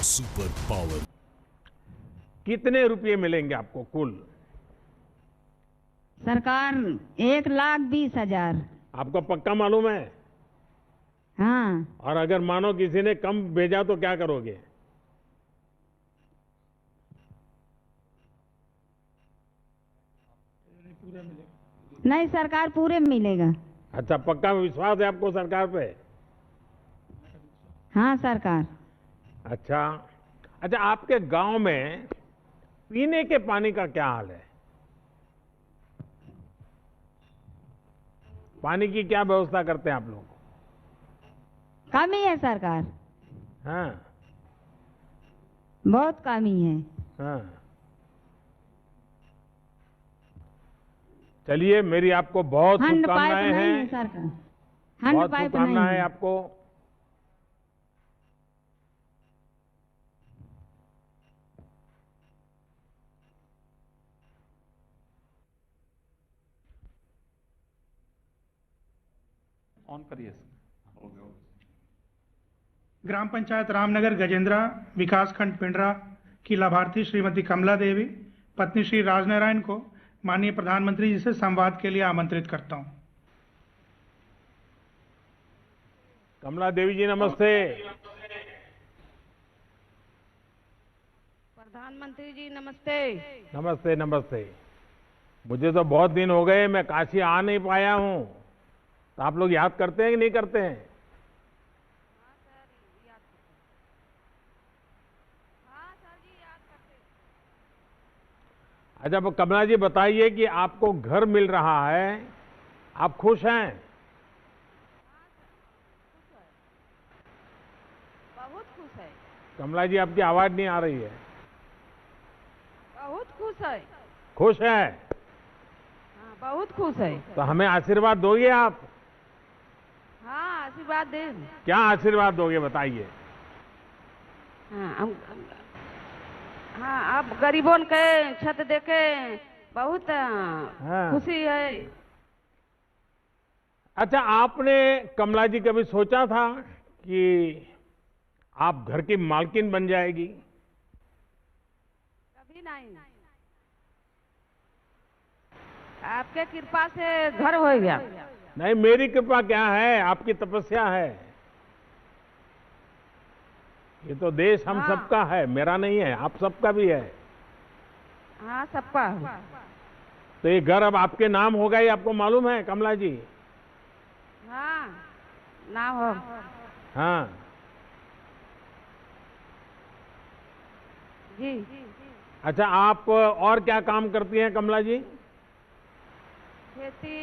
Super power. कितने रुपए मिलेंगे आपको कुल? सरकार 1,20,000। आपको पक्का मालूम है? हाँ। और अगर मानो किसी ने कम भेजा तो क्या करोगे? नहीं, सरकार पूरे मिलेगा। अच्छा, पक्का विश्वास है आपको सरकार पे? हाँ सरकार। अच्छा अच्छा, आपके गांव में पीने के पानी का क्या हाल है? पानी की क्या व्यवस्था करते हैं आप लोग? कमी है सरकार, हाँ बहुत कमी है। हाँ। चलिए, मेरी आपको बहुत हैंड पाइप शुभकामनाएं नहीं है हैं। सरकार, हैंड बहुत पाइप नहीं शुभकामनाएं है। आपको। ऑन करिए। ग्राम पंचायत रामनगर गजेंद्रा विकासखंड पिंडरा की लाभार्थी श्रीमती कमला देवी पत्नी श्री राजनारायण को माननीय प्रधानमंत्री जी से संवाद के लिए आमंत्रित करता हूं। कमला देवी जी नमस्ते। प्रधानमंत्री जी नमस्ते। नमस्ते नमस्ते। मुझे तो बहुत दिन हो गए, मैं काशी आ नहीं पाया हूं, तो आप लोग याद करते हैं कि नहीं करते हैं? अच्छा, अब कमला जी बताइए कि आपको घर मिल रहा है, आप खुश हैं? बहुत खुश है। कमला जी, आपकी आवाज नहीं आ रही है। बहुत खुश है। खुश है? हाँ, बहुत खुश है। तो हमें आशीर्वाद दोगे आप? हाँ, आशीर्वाद दे। क्या आशीर्वाद दोगे बताइए? हाँ, आप गरीबों के छत देके बहुत हाँ। खुशी है। अच्छा, आपने कमला जी कभी सोचा था कि आप घर की मालकिन बन जाएगी? कभी नहीं। आपके कृपा से घर हो गया। नहीं, मेरी कृपा क्या है, आपकी तपस्या है। ये तो देश हम हाँ। सबका है, मेरा नहीं है, आप सबका भी है। हाँ, सबका है। तो ये घर अब आपके नाम होगा, ये आपको मालूम है कमला जी? हाँ, ना हो। हाँ। जी। अच्छा, आप और क्या काम करती हैं कमला जी? खेती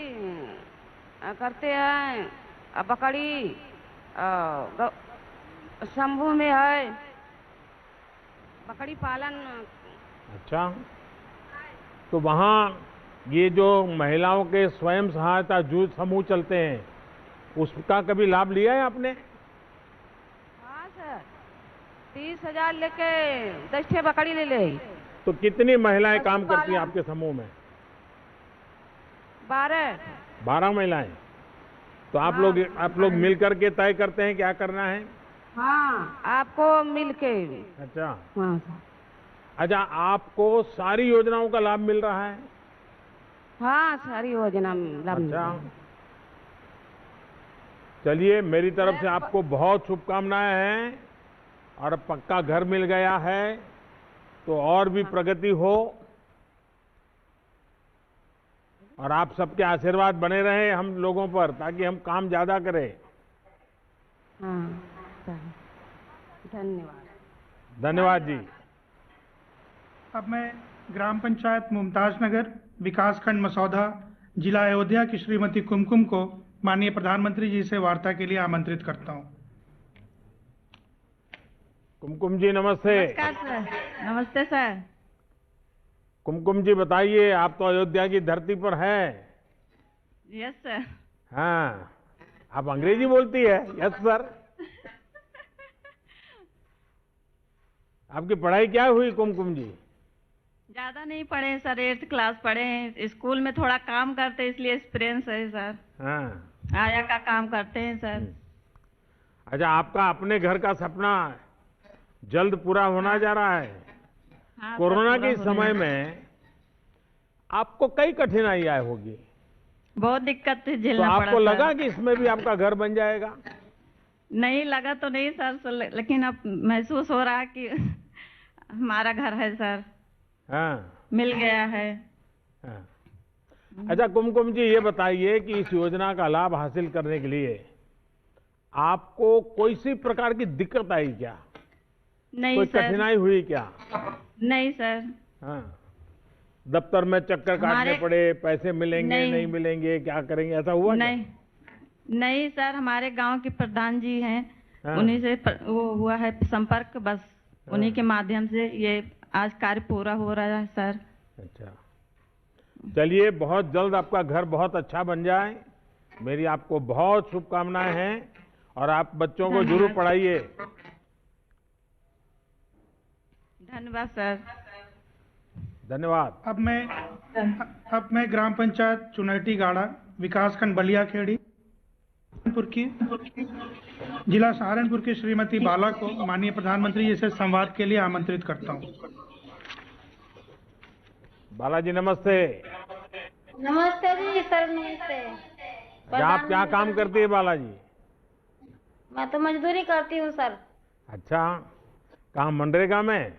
करते हैं, बकरी शंभू में है, बकरी पालन। अच्छा, तो वहाँ ये जो महिलाओं के स्वयं सहायता जूथ समूह चलते हैं, उसका कभी लाभ लिया है आपने? हाँ सर, 30,000 लेके 10 ठे बकरी ले ले। तो कितनी महिलाएं काम करती हैं पशुपालन। आपके समूह में? 12। महिलाएं। तो आप हाँ। लोग मिलकर के तय करते हैं क्या करना है? हाँ, आपको मिलके। अच्छा हाँ। अच्छा, आपको सारी योजनाओं का लाभ मिल रहा है? हाँ, सारी योजना लाभ मिल अच्छा, रहा है। चलिए, मेरी तरफ से आपको बहुत शुभकामनाएं हैं। और अब पक्का घर मिल गया है तो और भी प्रगति हो, और आप सबके आशीर्वाद बने रहे हम लोगों पर, ताकि हम काम ज्यादा करें। हाँ, धन्यवाद। धन्यवाद जी। अब मैं ग्राम पंचायत मुमताज नगर विकासखंड मसौदा जिला अयोध्या की श्रीमती कुमकुम को माननीय प्रधानमंत्री जी से वार्ता के लिए आमंत्रित करता हूं। कुमकुम जी नमस्ते। नमस्कार सर। नमस्ते सर। कुमकुम जी बताइए, आप तो अयोध्या की धरती पर हैं। Yes sir. हाँ, आप अंग्रेजी बोलती है? Yes sir. आपकी पढ़ाई क्या हुई कुमकुम जी? ज्यादा नहीं पढ़े सर, 8th क्लास पढ़े हैं। स्कूल में थोड़ा काम करते इसलिए एक्सपीरियंस है सर। हाँ। आया का काम करते हैं सर। अच्छा, आपका अपने घर का सपना जल्द पूरा होना जा रहा है। हाँ सर, कोरोना पूरा के होने समय लगा। में आपको कई कठिनाइयां होगी, बहुत दिक्कत तो झेलना पड़ा आपको सर। लगा कि इसमें भी आपका घर बन जाएगा? नहीं लगा तो नहीं सर, लेकिन अब महसूस हो रहा है कि हमारा घर है सर, हाँ, मिल गया है। हाँ। अच्छा कुमकुम जी, ये बताइए कि इस योजना का लाभ हासिल करने के लिए आपको कोई सी प्रकार की दिक्कत आई क्या? नहीं कोई सर, कठिनाई हुई क्या? नहीं सर, हाँ, दफ्तर में चक्कर काटने हमारे- पड़े, पैसे मिलेंगे नहीं। नहीं मिलेंगे, क्या करेंगे, ऐसा हुआ क्या? नहीं नहीं सर, हमारे गांव के प्रधान जी हैं, हाँ। उन्हीं से वो हुआ है संपर्क, बस उन्हीं के माध्यम से ये आज कार्य पूरा हो रहा है सर। अच्छा, चलिए, बहुत जल्द आपका घर बहुत अच्छा बन जाए, मेरी आपको बहुत शुभकामनाएं हैं, और आप बच्चों को जरूर धन्यवाद। पढ़ाइए। धन्यवाद सर। धन्यवाद। अब मैं ग्राम पंचायत चुनैटी गाड़ा, विकासखंड बलियाखेड़ी, जिला सहारनपुर की श्रीमती बाला को माननीय प्रधानमंत्री जी से संवाद के लिए आमंत्रित करता हूं। बालाजी नमस्ते। नमस्ते जी सर, नमस्ते। आप क्या काम करती है बालाजी? मैं तो मजदूरी करती हूँ सर। अच्छा, कहाँ, मनरेगा में?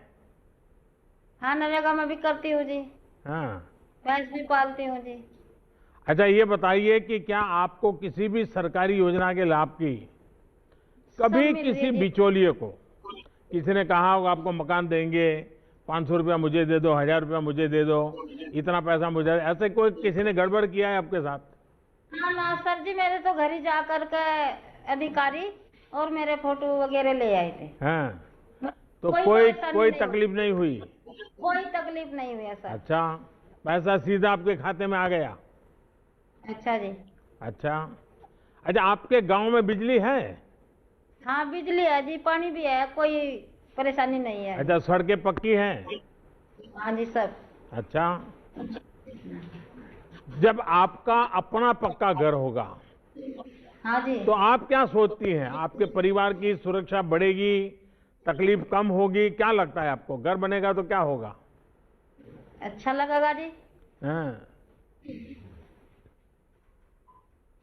हाँ, नरेगा में भी करती हूँ जी, हाँ। भैंस भी पालती हूँ जी। अच्छा, ये बताइए कि क्या आपको किसी भी सरकारी योजना के लाभ की कभी सब मिल रही किसी है जी। बिचौलिए को किसी ने कहा होगा आपको मकान देंगे, 500 रुपया मुझे दे दो, 1000 रुपया मुझे दे दो, इतना पैसा मुझे, ऐसे कोई किसी ने गड़बड़ किया है आपके साथ? हाँ ना सर जी, मेरे तो घर ही जा कर के अधिकारी और मेरे फोटो वगैरह ले आए थे। हाँ, तो कोई कोई परेशानी कोई नहीं तकलीफ नहीं हुई? कोई तकलीफ नहीं हुई है सर। अच्छा, पैसा सीधा आपके खाते में आ गया? अच्छा जी। अच्छा, अच्छा, आपके गांव में बिजली है? हाँ, बिजली है जी, पानी भी है, कोई परेशानी नहीं है। अच्छा, सड़कें पक्की हैं? हाँ जी सब। अच्छा, जब आपका अपना पक्का घर होगा हाँ जी। तो आप क्या सोचती हैं? आपके परिवार की सुरक्षा बढ़ेगी, तकलीफ कम होगी, क्या लगता है आपको? घर बनेगा तो क्या होगा? अच्छा लगेगा जी। हाँ,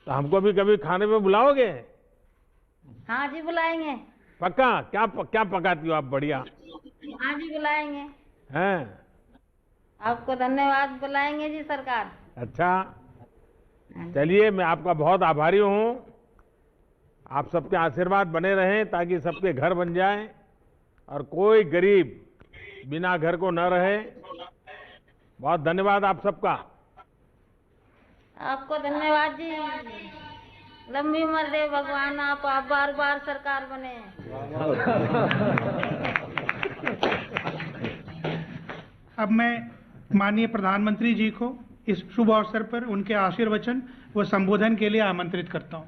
तो हमको भी कभी खाने पे बुलाओगे? हाँ जी बुलाएंगे। पक्का? क्या पकाती हो आप? बढ़िया। हाँ जी बुलाएंगे। हैं? आपको धन्यवाद, बुलाएंगे जी सरकार। अच्छा, चलिए, मैं आपका बहुत आभारी हूँ। आप सबके आशीर्वाद बने रहें ताकि सबके घर बन जाए और कोई गरीब बिना घर को न रहे। बहुत धन्यवाद आप सबका। आपको धन्यवाद जी, लंबी उम्र दे भगवान, आप बार बार सरकार बने। अब मैं माननीय प्रधानमंत्री जी को इस शुभ अवसर पर उनके आशीर्वचन व संबोधन के लिए आमंत्रित करता हूं।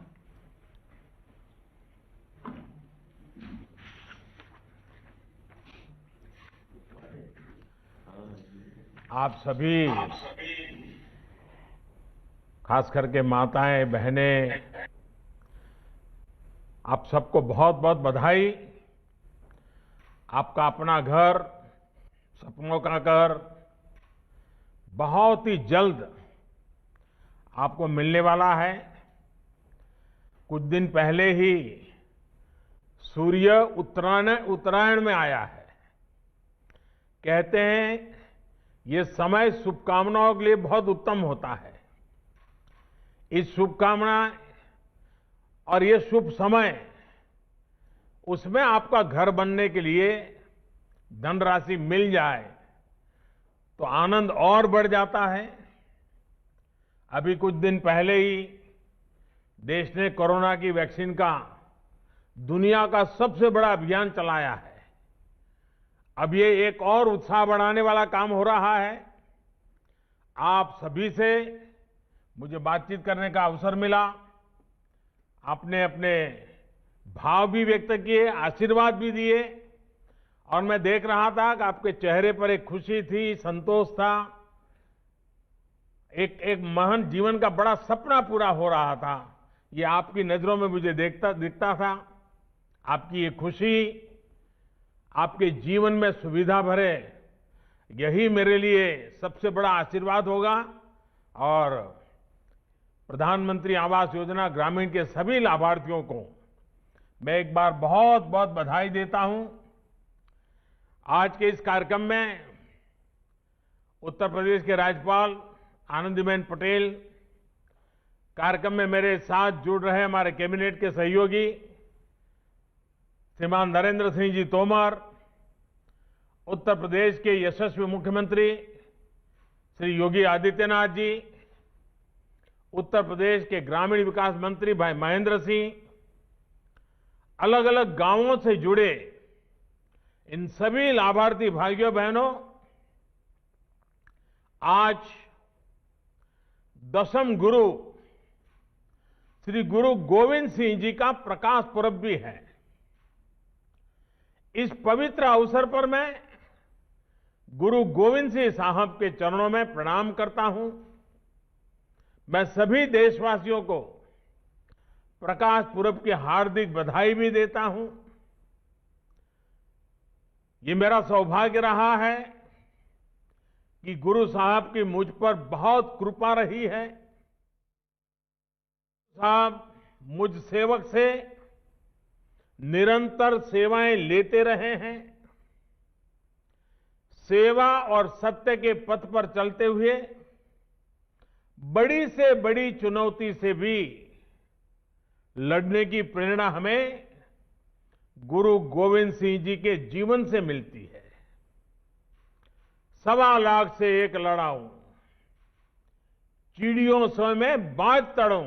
आप सभी, खास करके माताएं, बहनें, आप सबको बहुत बहुत बधाई। आपका अपना घर, सपनों का घर बहुत ही जल्द आपको मिलने वाला है। कुछ दिन पहले ही सूर्य उत्तरायण में आया है। कहते हैं ये समय शुभकामनाओं के लिए बहुत उत्तम होता है। इस शुभकामना और ये शुभ समय, उसमें आपका घर बनने के लिए धनराशि मिल जाए तो आनंद और बढ़ जाता है। अभी कुछ दिन पहले ही देश ने कोरोना की वैक्सीन का दुनिया का सबसे बड़ा अभियान चलाया है। अब ये एक और उत्साह बढ़ाने वाला काम हो रहा है। आप सभी से मुझे बातचीत करने का अवसर मिला। आपने अपने भाव भी व्यक्त किए, आशीर्वाद भी दिए, और मैं देख रहा था कि आपके चेहरे पर एक खुशी थी, संतोष था, एक महान जीवन का बड़ा सपना पूरा हो रहा था। ये आपकी नजरों में मुझे दिखता था। आपकी ये खुशी, आपके जीवन में सुविधा भरे, यही मेरे लिए सबसे बड़ा आशीर्वाद होगा। और प्रधानमंत्री आवास योजना ग्रामीण के सभी लाभार्थियों को मैं एक बार बहुत बहुत बधाई देता हूं। आज के इस कार्यक्रम में उत्तर प्रदेश के राज्यपाल आनंदीबेन पटेल, कार्यक्रम में मेरे साथ जुड़ रहे हमारे कैबिनेट के सहयोगी श्रीमान नरेंद्र सिंह जी तोमर, उत्तर प्रदेश के यशस्वी मुख्यमंत्री श्री योगी आदित्यनाथ जी, उत्तर प्रदेश के ग्रामीण विकास मंत्री भाई महेंद्र सिंह, अलग अलग गांवों से जुड़े इन सभी लाभार्थी भाइयों बहनों, आज दशम गुरु श्री गुरु गोविंद सिंह जी का प्रकाश पर्व भी है। इस पवित्र अवसर पर मैं गुरु गोविंद सिंह साहब के चरणों में प्रणाम करता हूं। मैं सभी देशवासियों को प्रकाश पुरब की हार्दिक बधाई भी देता हूं। ये मेरा सौभाग्य रहा है कि गुरु साहब की मुझ पर बहुत कृपा रही है। साहब मुझ सेवक से निरंतर सेवाएं लेते रहे हैं। सेवा और सत्य के पथ पर चलते हुए बड़ी से बड़ी चुनौती से भी लड़ने की प्रेरणा हमें गुरु गोविंद सिंह जी के जीवन से मिलती है। 1.25 लाख से एक लड़ाऊं, चिड़ियों सो में बाज तड़ूं,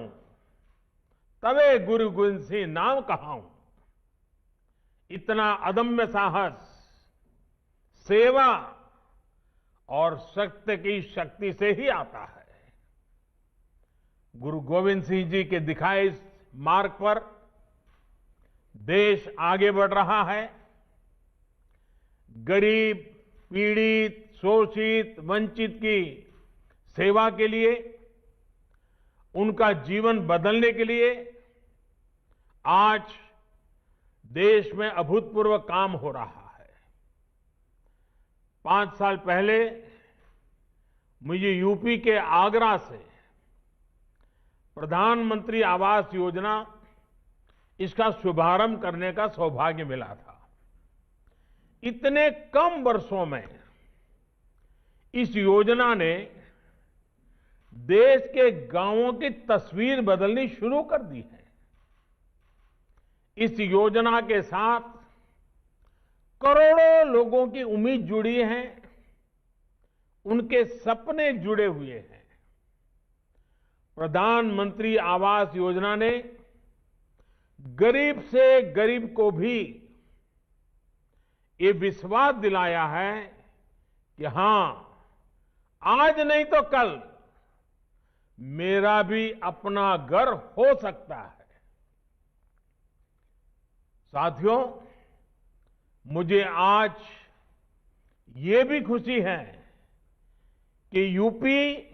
तबे गुरु गोविंद सिंह नाम कहाऊं। इतना अदम्य साहस सेवा और सत्य की शक्ति से ही आता है। गुरु गोविंद सिंह जी के दिखाए इस मार्ग पर देश आगे बढ़ रहा है। गरीब, पीड़ित, शोषित, वंचित की सेवा के लिए, उनका जीवन बदलने के लिए आज देश में अभूतपूर्व काम हो रहा है। 5 साल पहले मुझे यूपी के आगरा से प्रधानमंत्री आवास योजना, इसका शुभारंभ करने का सौभाग्य मिला था। इतने कम वर्षों में इस योजना ने देश के गांवों की तस्वीर बदलनी शुरू कर दी है। इस योजना के साथ करोड़ों लोगों की उम्मीद जुड़ी है, उनके सपने जुड़े हुए हैं। प्रधानमंत्री आवास योजना ने गरीब से गरीब को भी ये विश्वास दिलाया है कि हां, आज नहीं तो कल मेरा भी अपना घर हो सकता है। साथियों, मुझे आज ये भी खुशी है कि यूपी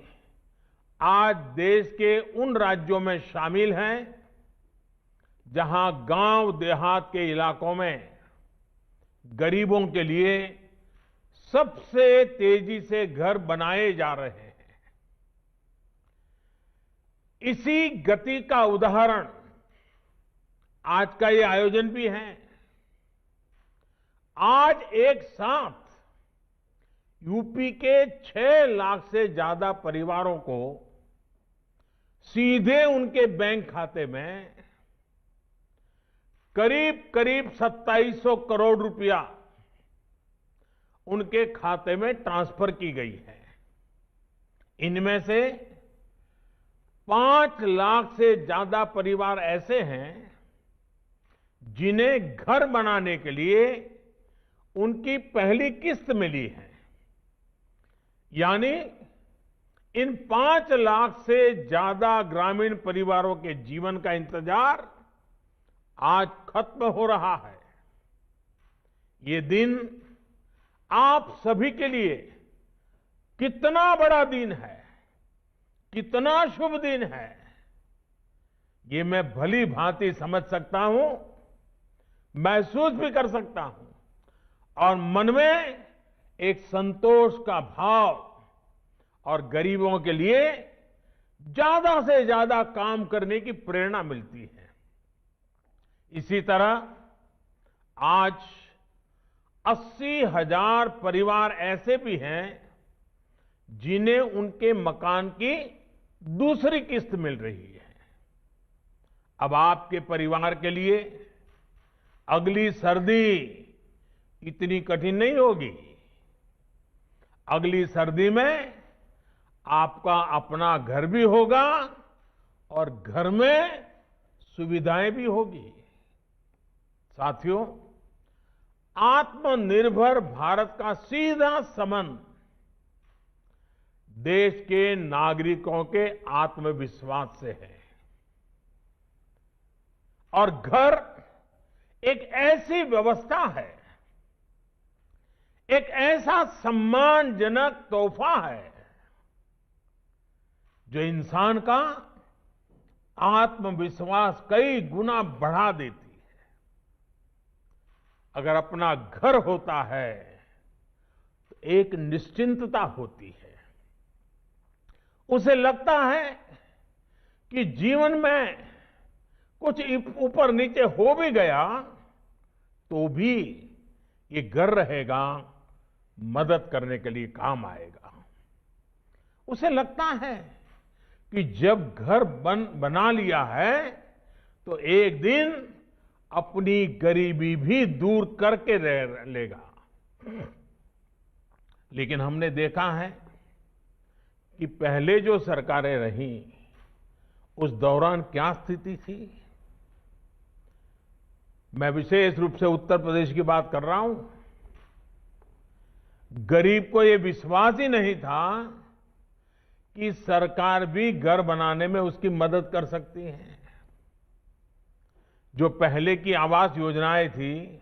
आज देश के उन राज्यों में शामिल हैं जहां गांव देहात के इलाकों में गरीबों के लिए सबसे तेजी से घर बनाए जा रहे हैं। इसी गति का उदाहरण आज का ये आयोजन भी है। आज एक साथ यूपी के 6 लाख से ज्यादा परिवारों को सीधे उनके बैंक खाते में करीब करीब 2700 करोड़ रुपया उनके खाते में ट्रांसफर की गई है। इनमें से 5 लाख से ज्यादा परिवार ऐसे हैं जिन्हें घर बनाने के लिए उनकी पहली किस्त मिली है। यानी इन 5 लाख से ज्यादा ग्रामीण परिवारों के जीवन का इंतजार आज खत्म हो रहा है। ये दिन आप सभी के लिए कितना बड़ा दिन है, कितना शुभ दिन है, ये मैं भली भांति समझ सकता हूं, महसूस भी कर सकता हूं। और मन में एक संतोष का भाव और गरीबों के लिए ज्यादा से ज्यादा काम करने की प्रेरणा मिलती है। इसी तरह आज 80,000 परिवार ऐसे भी हैं जिन्हें उनके मकान की दूसरी किस्त मिल रही है। अब आपके परिवार के लिए अगली सर्दी इतनी कठिन नहीं होगी। अगली सर्दी में आपका अपना घर भी होगा और घर में सुविधाएं भी होगी। साथियों, आत्मनिर्भर भारत का सीधा संबंध देश के नागरिकों के आत्मविश्वास से है। और घर एक ऐसी व्यवस्था है, एक ऐसा सम्मानजनक तोहफा है जो इंसान का आत्मविश्वास कई गुना बढ़ा देती है। अगर अपना घर होता है तो एक निश्चिंतता होती है। उसे लगता है कि जीवन में कुछ ऊपर नीचे हो भी गया तो भी ये घर रहेगा, मदद करने के लिए काम आएगा। उसे लगता है कि जब घर बना लिया है तो एक दिन अपनी गरीबी भी दूर करके रह लेगा। लेकिन हमने देखा है कि पहले जो सरकारें रहीं उस दौरान क्या स्थिति थी। मैं विशेष रूप से उत्तर प्रदेश की बात कर रहा हूं। गरीब को यह विश्वास ही नहीं था कि सरकार भी घर बनाने में उसकी मदद कर सकती है। जो पहले की आवास योजनाएं थी,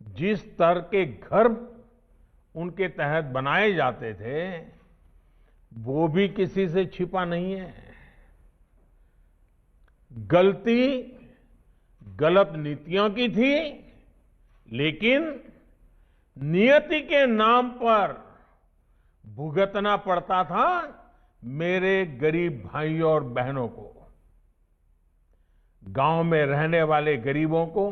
जिस तरह के घर उनके तहत बनाए जाते थे, वो भी किसी से छिपा नहीं है। गलती गलत नीतियों की थी, लेकिन नियति के नाम पर भुगतना पड़ता था मेरे गरीब भाइयों और बहनों को। गांव में रहने वाले गरीबों को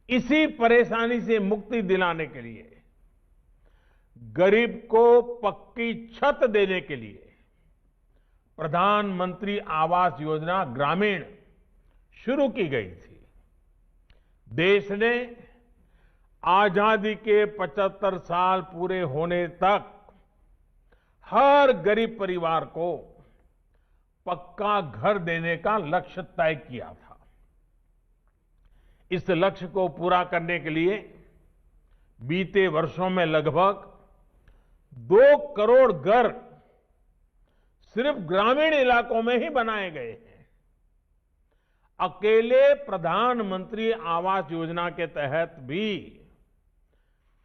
इसी परेशानी से मुक्ति दिलाने के लिए, गरीब को पक्की छत देने के लिए प्रधानमंत्री आवास योजना ग्रामीण शुरू की गई थी। देश ने आजादी के 75 साल पूरे होने तक हर गरीब परिवार को पक्का घर देने का लक्ष्य तय किया था। इस लक्ष्य को पूरा करने के लिए बीते वर्षों में लगभग 2 करोड़ घर सिर्फ ग्रामीण इलाकों में ही बनाए गए हैं। अकेले प्रधानमंत्री आवास योजना के तहत भी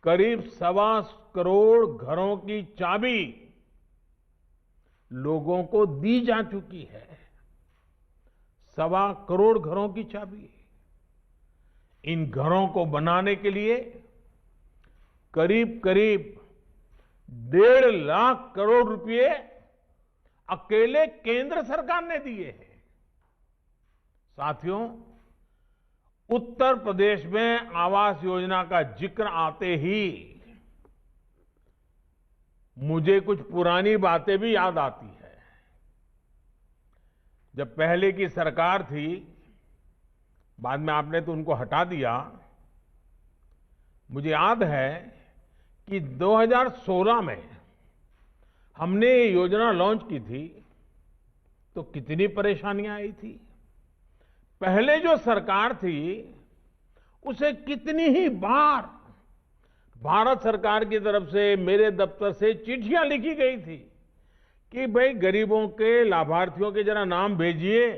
करीब 1.25 करोड़ घरों की चाबी लोगों को दी जा चुकी है। 1.25 करोड़ घरों की चाबी। इन घरों को बनाने के लिए करीब करीब 1.5 लाख करोड़ रुपए अकेले केंद्र सरकार ने दिए हैं। साथियों, उत्तर प्रदेश में आवास योजना का जिक्र आते ही मुझे कुछ पुरानी बातें भी याद आती है। जब पहले की सरकार थी, बाद में आपने तो उनको हटा दिया। मुझे याद है कि 2016 में हमने ये योजना लॉन्च की थी तो कितनी परेशानियां आई थी। पहले जो सरकार थी उसे कितनी ही बार भारत सरकार की तरफ से, मेरे दफ्तर से चिट्ठियां लिखी गई थी कि भाई गरीबों के लाभार्थियों के जरा नाम भेजिए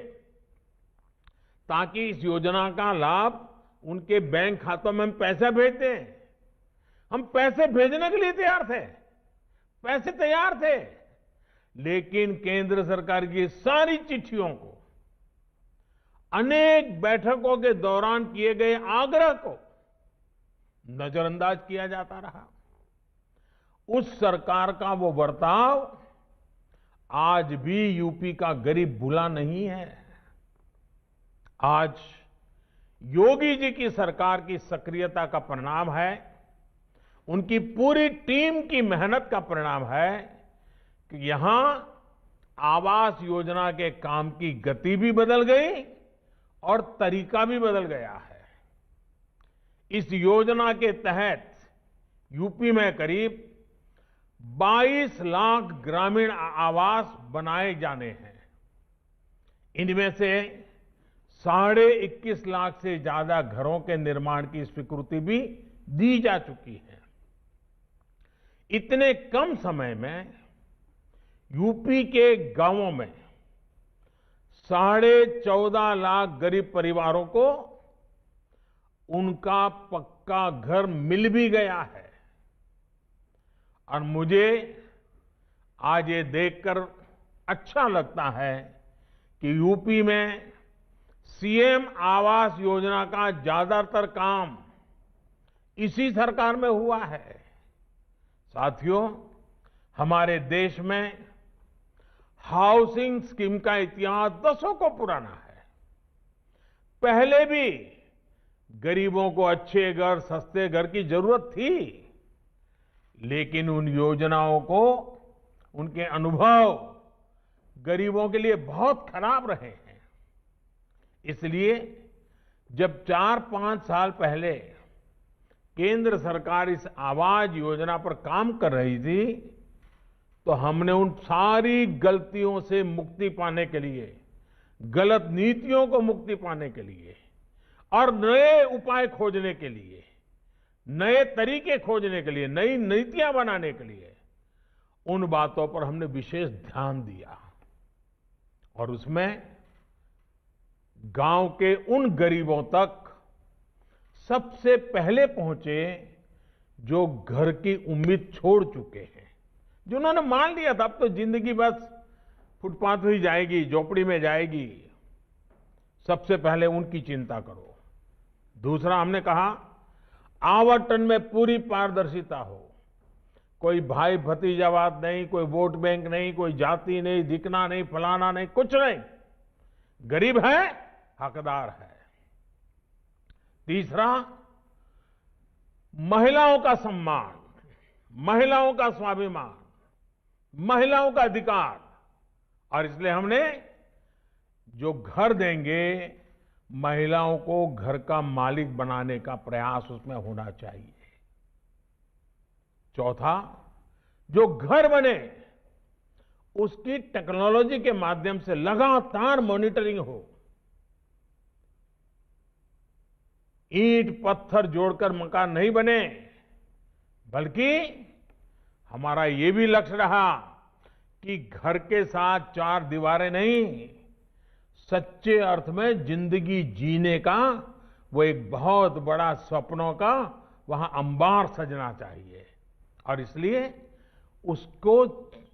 ताकि इस योजना का लाभ उनके बैंक खातों में हम पैसा भेजते हैं। हम पैसे भेजने के लिए तैयार थे, पैसे तैयार थे, लेकिन केंद्र सरकार की सारी चिट्ठियों को, अनेक बैठकों के दौरान किए गए आग्रह को नजरअंदाज किया जाता रहा। उस सरकार का वो बर्ताव आज भी यूपी का गरीब भूला नहीं है। आज योगी जी की सरकार की सक्रियता का परिणाम है, उनकी पूरी टीम की मेहनत का परिणाम है कि यहां आवास योजना के काम की गति भी बदल गई और तरीका भी बदल गया है। इस योजना के तहत यूपी में करीब 22 लाख ग्रामीण आवास बनाए जाने हैं। इनमें से 21.5 लाख से ज्यादा घरों के निर्माण की स्वीकृति भी दी जा चुकी है। इतने कम समय में यूपी के गांवों में 14.5 लाख गरीब परिवारों को उनका पक्का घर मिल भी गया है। और मुझे आज ये देखकर अच्छा लगता है कि यूपी में सीएम आवास योजना का ज्यादातर काम इसी सरकार में हुआ है। साथियों, हमारे देश में हाउसिंग स्कीम का इतिहास दशकों को पुराना है। पहले भी गरीबों को अच्छे घर, सस्ते घर की जरूरत थी, लेकिन उन योजनाओं को, उनके अनुभव गरीबों के लिए बहुत खराब रहे हैं। इसलिए जब 4-5 साल पहले केंद्र सरकार इस आवास योजना पर काम कर रही थी, तो हमने उन सारी गलतियों से मुक्ति पाने के लिए, गलत नीतियों को मुक्ति पाने के लिए और नए उपाय खोजने के लिए, नए तरीके खोजने के लिए, नई नीतियां बनाने के लिए उन बातों पर हमने विशेष ध्यान दिया। और उसमें गांव के उन गरीबों तक सबसे पहले पहुंचे जो घर की उम्मीद छोड़ चुके हैं, जिन्होंने मान लिया था अब तो जिंदगी बस फुटपाथ ही जाएगी, झोपड़ी में जाएगी। सबसे पहले उनकी चिंता करो। दूसरा, हमने कहा आवंटन में पूरी पारदर्शिता हो। कोई भाई भतीजावाद नहीं, कोई वोट बैंक नहीं, कोई जाति नहीं, दिखना नहीं, फलाना नहीं, कुछ नहीं। गरीब है, हकदार है। तीसरा, महिलाओं का सम्मान, महिलाओं का स्वाभिमान, महिलाओं का अधिकार। और इसलिए हमने जो घर देंगे, महिलाओं को घर का मालिक बनाने का प्रयास उसमें होना चाहिए। चौथा, जो घर बने उसकी टेक्नोलॉजी के माध्यम से लगातार मॉनिटरिंग हो। ईंट पत्थर जोड़कर मकान नहीं बने, बल्कि हमारा ये भी लक्ष्य रहा कि घर के साथ 4 दीवारें नहीं, सच्चे अर्थ में जिंदगी जीने का वो एक बहुत बड़ा सपनों का वहां अंबार सजना चाहिए। और इसलिए उसको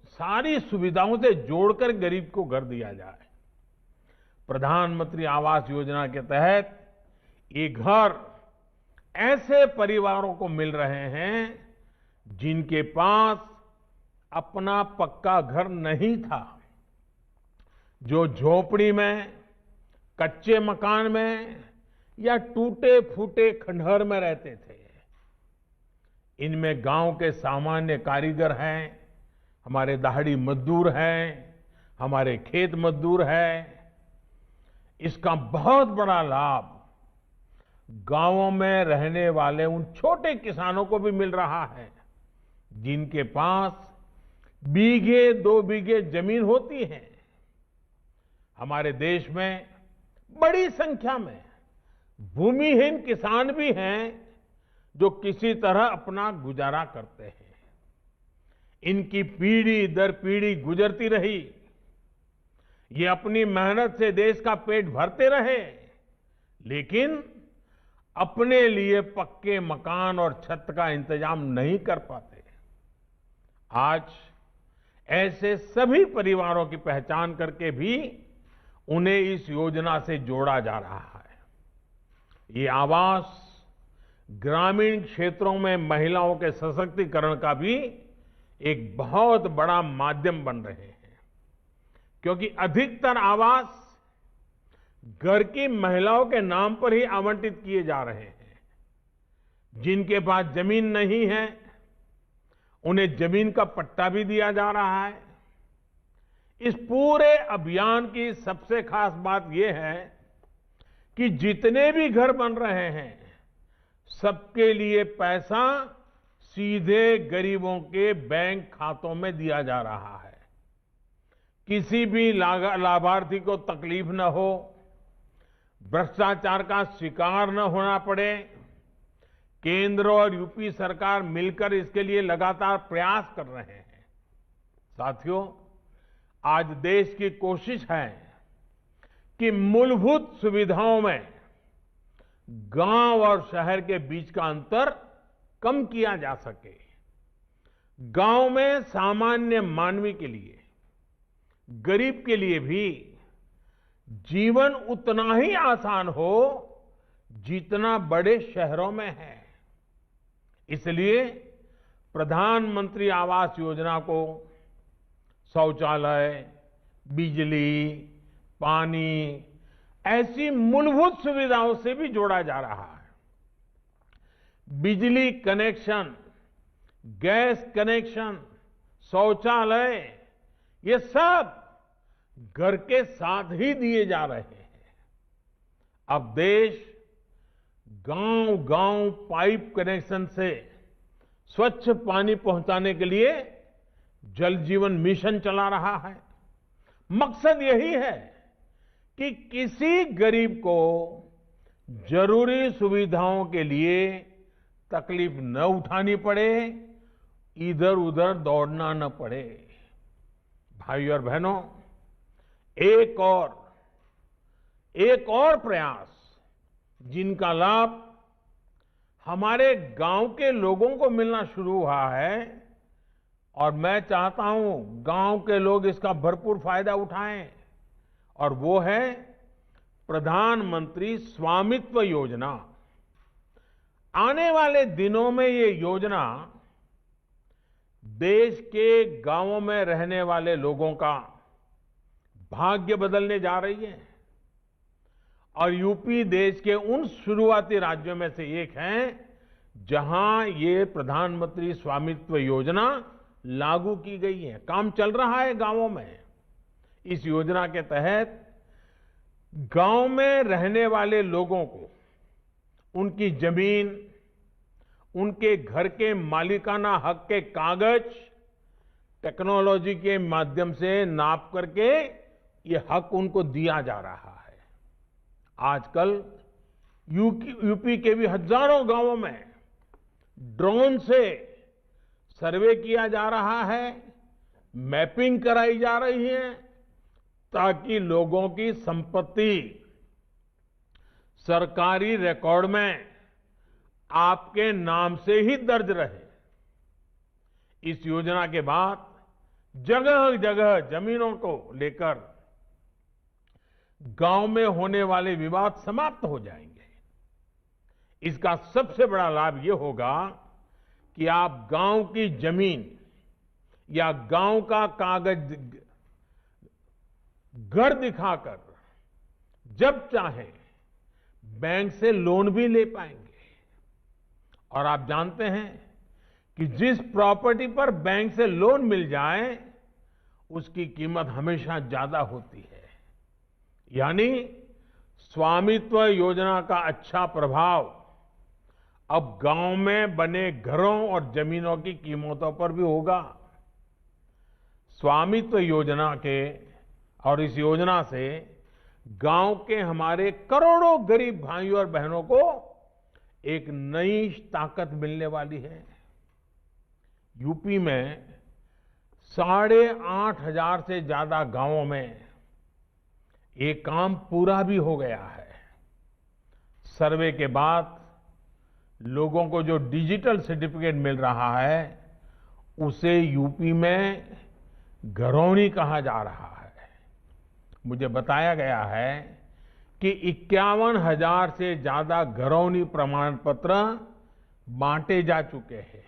सारी सुविधाओं से जोड़कर गरीब को घर दिया जाए। प्रधानमंत्री आवास योजना के तहत ये घर ऐसे परिवारों को मिल रहे हैं जिनके पास अपना पक्का घर नहीं था, जो झोपड़ी में, कच्चे मकान में या टूटे फूटे खंडहर में रहते थे। इनमें गांव के सामान्य कारीगर हैं, हमारे दाहड़ी मजदूर हैं, हमारे खेत मजदूर हैं। इसका बहुत बड़ा लाभ गांवों में रहने वाले उन छोटे किसानों को भी मिल रहा है जिनके पास बीघे 2 बीघे जमीन होती है। हमारे देश में बड़ी संख्या में भूमिहीन किसान भी हैं जो किसी तरह अपना गुजारा करते हैं। इनकी पीढ़ी दर पीढ़ी गुजरती रही, ये अपनी मेहनत से देश का पेट भरते रहे, लेकिन अपने लिए पक्के मकान और छत का इंतजाम नहीं कर पाते। आज ऐसे सभी परिवारों की पहचान करके भी उन्हें इस योजना से जोड़ा जा रहा है। ये आवास ग्रामीण क्षेत्रों में महिलाओं के सशक्तिकरण का भी एक बहुत बड़ा माध्यम बन रहे हैं, क्योंकि अधिकतर आवास घर की महिलाओं के नाम पर ही आवंटित किए जा रहे हैं। जिनके पास जमीन नहीं है, उन्हें जमीन का पट्टा भी दिया जा रहा है। इस पूरे अभियान की सबसे खास बात यह है कि जितने भी घर बन रहे हैं, सबके लिए पैसा सीधे गरीबों के बैंक खातों में दिया जा रहा है। किसी भी लाभार्थी को तकलीफ न हो, भ्रष्टाचार का शिकार न होना पड़े। केंद्र और यूपी सरकार मिलकर इसके लिए लगातार प्रयास कर रहे हैं। साथियों, आज देश की कोशिश है कि मूलभूत सुविधाओं में गांव और शहर के बीच का अंतर कम किया जा सके। गांव में सामान्य मानवी के लिए, गरीब के लिए भी जीवन उतना ही आसान हो जितना बड़े शहरों में है। इसलिए प्रधानमंत्री आवास योजना को शौचालय, बिजली, पानी ऐसी मूलभूत सुविधाओं से भी जोड़ा जा रहा है। बिजली कनेक्शन, गैस कनेक्शन, शौचालय, ये सब घर के साथ ही दिए जा रहे हैं। अब देश गांव-गांव पाइप कनेक्शन से स्वच्छ पानी पहुंचाने के लिए जल जीवन मिशन चला रहा है। मकसद यही है कि किसी गरीब को जरूरी सुविधाओं के लिए तकलीफ न उठानी पड़े, इधर उधर दौड़ना न पड़े। भाइयों और बहनों, एक और प्रयास जिनका लाभ हमारे गांव के लोगों को मिलना शुरू हुआ है और मैं चाहता हूं गांव के लोग इसका भरपूर फायदा उठाएं, और वो है प्रधानमंत्री स्वामित्व योजना। आने वाले दिनों में ये योजना देश के गांवों में रहने वाले लोगों का भाग्य बदलने जा रही है। और यूपी देश के उन शुरुआती राज्यों में से एक है जहां ये प्रधानमंत्री स्वामित्व योजना लागू की गई है। काम चल रहा है गांवों में। इस योजना के तहत गांव में रहने वाले लोगों को उनकी जमीन, उनके घर के मालिकाना हक के कागज टेक्नोलॉजी के माध्यम से नाप करके ये हक उनको दिया जा रहा है। आजकल यूपी के भी हजारों गांवों में ड्रोन से सर्वे किया जा रहा है, मैपिंग कराई जा रही है, ताकि लोगों की संपत्ति सरकारी रिकॉर्ड में आपके नाम से ही दर्ज रहे। इस योजना के बाद जगह जगह जमीनों को लेकर गांव में होने वाले विवाद समाप्त हो जाएंगे। इसका सबसे बड़ा लाभ ये होगा कि आप गांव की जमीन या गांव का कागज घर दिखाकर जब चाहे बैंक से लोन भी ले पाएंगे। और आप जानते हैं कि जिस प्रॉपर्टी पर बैंक से लोन मिल जाए उसकी कीमत हमेशा ज्यादा होती है। यानी स्वामित्व योजना का अच्छा प्रभाव अब गांव में बने घरों और जमीनों की कीमतों पर भी होगा। स्वामित्व योजना के और इस योजना से गांव के हमारे करोड़ों गरीब भाइयों और बहनों को एक नई ताकत मिलने वाली है। यूपी में 8,500 से ज्यादा गांवों में ये काम पूरा भी हो गया है। सर्वे के बाद लोगों को जो डिजिटल सर्टिफिकेट मिल रहा है उसे यूपी में घरौनी कहा जा रहा है। मुझे बताया गया है कि 51,000 से ज्यादा घरौनी प्रमाण पत्र बांटे जा चुके हैं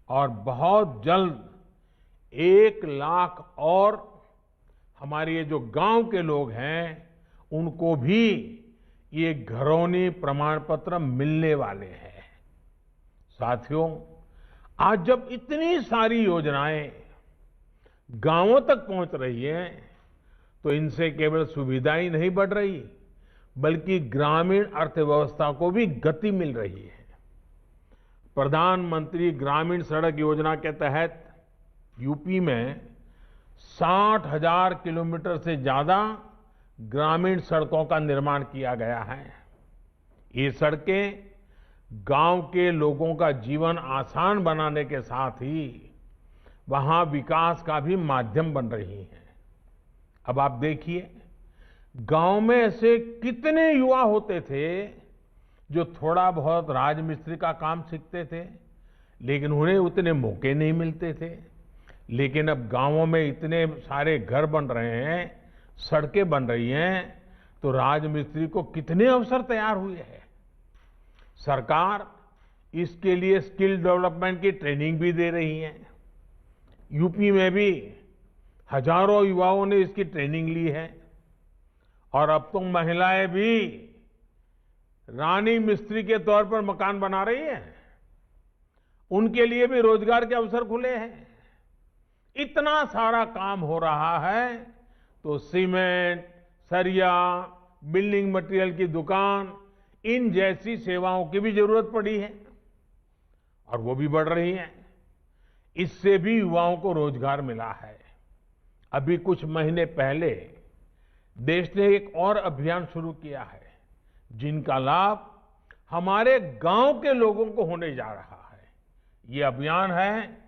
और बहुत जल्द 1 लाख और हमारे ये जो गांव के लोग हैं उनको भी ये घरौनी प्रमाण पत्र मिलने वाले हैं। साथियों, आज जब इतनी सारी योजनाएं गांवों तक पहुंच रही हैं तो इनसे केवल सुविधा ही नहीं बढ़ रही बल्कि ग्रामीण अर्थव्यवस्था को भी गति मिल रही है। प्रधानमंत्री ग्रामीण सड़क योजना के तहत यूपी में 60,000 किलोमीटर से ज्यादा ग्रामीण सड़कों का निर्माण किया गया है। ये सड़कें गांव के लोगों का जीवन आसान बनाने के साथ ही वहां विकास का भी माध्यम बन रही हैं। अब आप देखिए, गांव में ऐसे कितने युवा होते थे जो थोड़ा बहुत राजमिस्त्री का काम सीखते थे, लेकिन उन्हें उतने मौके नहीं मिलते थे। लेकिन अब गांवों में इतने सारे घर बन रहे हैं, सड़कें बन रही हैं, तो राजमिस्त्री को कितने अवसर तैयार हुए हैं। सरकार इसके लिए स्किल डेवलपमेंट की ट्रेनिंग भी दे रही है। यूपी में भी हजारों युवाओं ने इसकी ट्रेनिंग ली है और अब तो महिलाएं भी रानी मिस्त्री के तौर पर मकान बना रही हैं। उनके लिए भी रोजगार के अवसर खुले हैं। इतना सारा काम हो रहा है तो सीमेंट, सरिया, बिल्डिंग मटेरियल की दुकान, इन जैसी सेवाओं की भी जरूरत पड़ी है और वो भी बढ़ रही है। इससे भी युवाओं को रोजगार मिला है। अभी कुछ महीने पहले देश ने एक और अभियान शुरू किया है जिनका लाभ हमारे गांव के लोगों को होने जा रहा है। ये अभियान है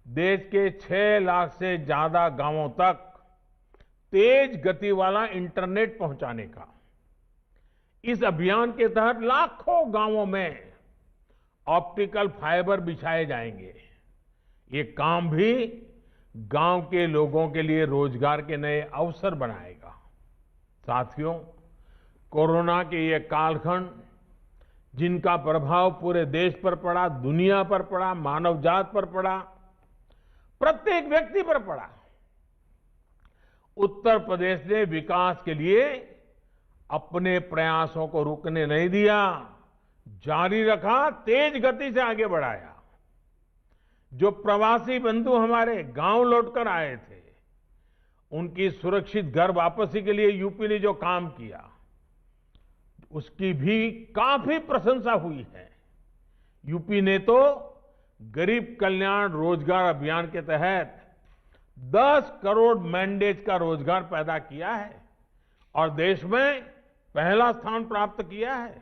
देश के 6 लाख से ज्यादा गांवों तक तेज गति वाला इंटरनेट पहुंचाने का। इस अभियान के तहत लाखों गांवों में ऑप्टिकल फाइबर बिछाए जाएंगे। ये काम भी गांव के लोगों के लिए रोजगार के नए अवसर बनाएगा। साथियों, कोरोना के ये कालखंड जिनका प्रभाव पूरे देश पर पड़ा, दुनिया पर पड़ा, मानव जात पर पड़ा, प्रत्येक व्यक्ति पर पड़ा, उत्तर प्रदेश ने विकास के लिए अपने प्रयासों को रुकने नहीं दिया, जारी रखा, तेज गति से आगे बढ़ाया। जो प्रवासी बंधु हमारे गांव लौटकर आए थे, उनकी सुरक्षित घर वापसी के लिए यूपी ने जो काम किया, उसकी भी काफी प्रशंसा हुई है। यूपी ने तो गरीब कल्याण रोजगार अभियान के तहत 10 करोड़ मैंडेज का रोजगार पैदा किया है और देश में पहला स्थान प्राप्त किया है।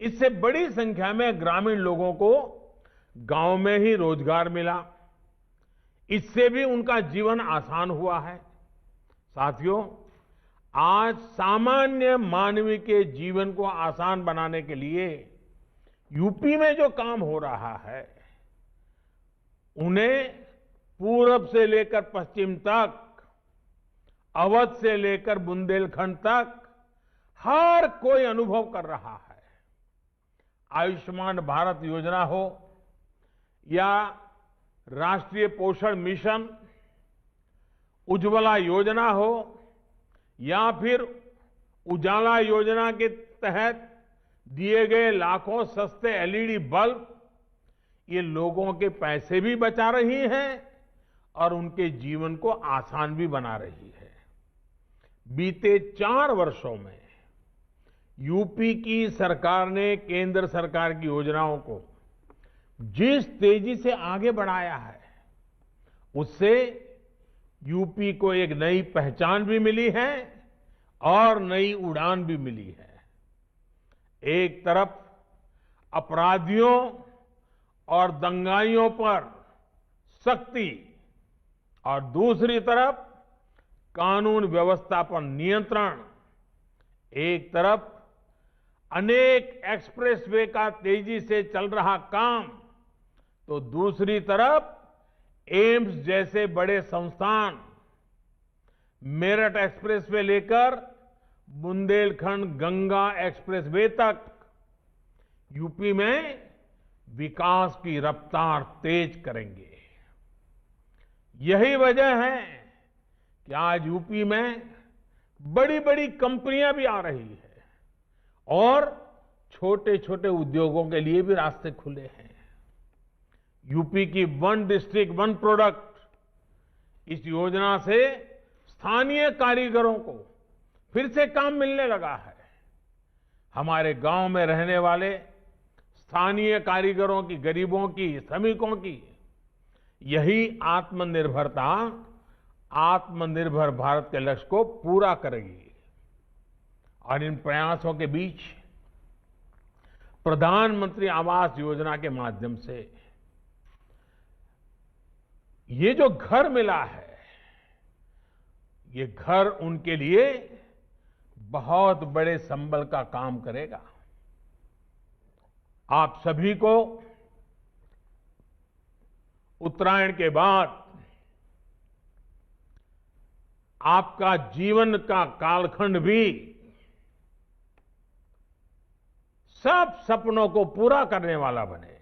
इससे बड़ी संख्या में ग्रामीण लोगों को गांव में ही रोजगार मिला। इससे भी उनका जीवन आसान हुआ है। साथियों, आज सामान्य मानव के जीवन को आसान बनाने के लिए यूपी में जो काम हो रहा है, उन्हें पूरब से लेकर पश्चिम तक, अवध से लेकर बुंदेलखंड तक हर कोई अनुभव कर रहा है। आयुष्मान भारत योजना हो या राष्ट्रीय पोषण मिशन, उज्ज्वला योजना हो या फिर उजाला योजना के तहत दिए गए लाखों सस्ते एलईडी बल्ब, ये लोगों के पैसे भी बचा रही हैं और उनके जीवन को आसान भी बना रही है। बीते 4 वर्षों में यूपी की सरकार ने केंद्र सरकार की योजनाओं को जिस तेजी से आगे बढ़ाया है, उससे यूपी को एक नई पहचान भी मिली है और नई उड़ान भी मिली है। एक तरफ अपराधियों और दंगाइयों पर सख्ती और दूसरी तरफ कानून व्यवस्था पर नियंत्रण। एक तरफ अनेक एक्सप्रेसवे का तेजी से चल रहा काम, तो दूसरी तरफ एम्स जैसे बड़े संस्थान, मेरठ एक्सप्रेसवे लेकर बुंदेलखंड गंगा एक्सप्रेसवे तक यूपी में विकास की रफ्तार तेज करेंगे। यही वजह है कि आज यूपी में बड़ी बड़ी कंपनियां भी आ रही है और छोटे छोटे उद्योगों के लिए भी रास्ते खुले हैं। यूपी की वन डिस्ट्रिक्ट वन प्रोडक्ट, इस योजना से स्थानीय कारीगरों को फिर से काम मिलने लगा है। हमारे गांव में रहने वाले स्थानीय कारीगरों की, गरीबों की, श्रमिकों की यही आत्मनिर्भरता आत्मनिर्भर भारत के लक्ष्य को पूरा करेगी। और इन प्रयासों के बीच प्रधानमंत्री आवास योजना के माध्यम से ये जो घर मिला है, ये घर उनके लिए बहुत बड़े संबल का काम करेगा। आप सभी को उत्तरायण के बाद आपका जीवन का कालखंड भी सब सपनों को पूरा करने वाला बने।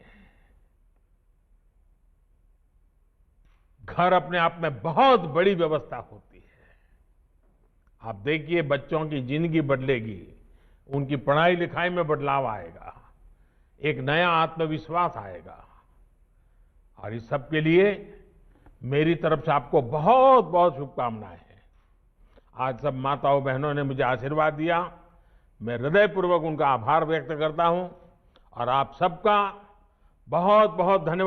घर अपने आप में बहुत बड़ी व्यवस्था होती है। आप देखिए, बच्चों की जिंदगी बदलेगी, उनकी पढ़ाई लिखाई में बदलाव आएगा, एक नया आत्मविश्वास आएगा। और इस सब के लिए मेरी तरफ से आपको बहुत बहुत शुभकामनाएं हैं। आज सब माताओं बहनों ने मुझे आशीर्वाद दिया, मैं हृदयपूर्वक उनका आभार व्यक्त करता हूं और आप सबका बहुत बहुत धन्यवाद।